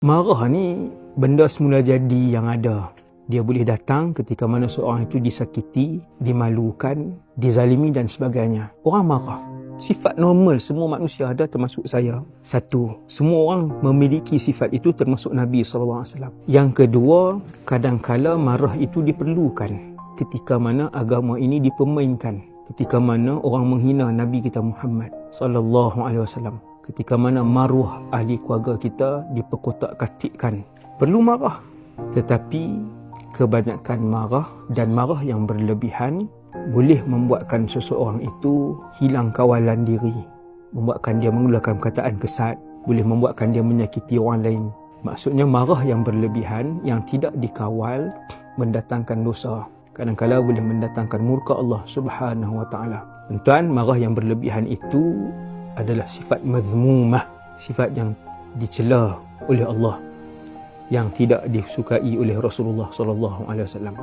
Marah ni benda semula jadi yang ada. Dia boleh datang ketika mana seorang itu disakiti, dimalukan, dizalimi dan sebagainya. Orang marah. Sifat normal semua manusia ada, termasuk saya. Satu, semua orang memiliki sifat itu, termasuk Nabi SAW. Yang kedua, kadang-kala marah itu diperlukan ketika mana agama ini dipermainkan. Ketika mana orang menghina Nabi kita Muhammad SAW. Ketika mana maruah ahli keluarga kita diperkotak-katikkan. Perlu marah. Tetapi kebanyakan marah dan marah yang berlebihan boleh membuatkan seseorang itu hilang kawalan diri. Membuatkan dia mengeluarkan perkataan kesat. Boleh membuatkan dia menyakiti orang lain. Maksudnya marah yang berlebihan, yang tidak dikawal, mendatangkan dosa. Kadang-kadang boleh mendatangkan murka Allah Subhanahu Wa Taala. Tuan, marah yang berlebihan itu adalah sifat mazmumah, sifat yang dicela oleh Allah, yang tidak disukai oleh Rasulullah sallallahu alaihi wasallam.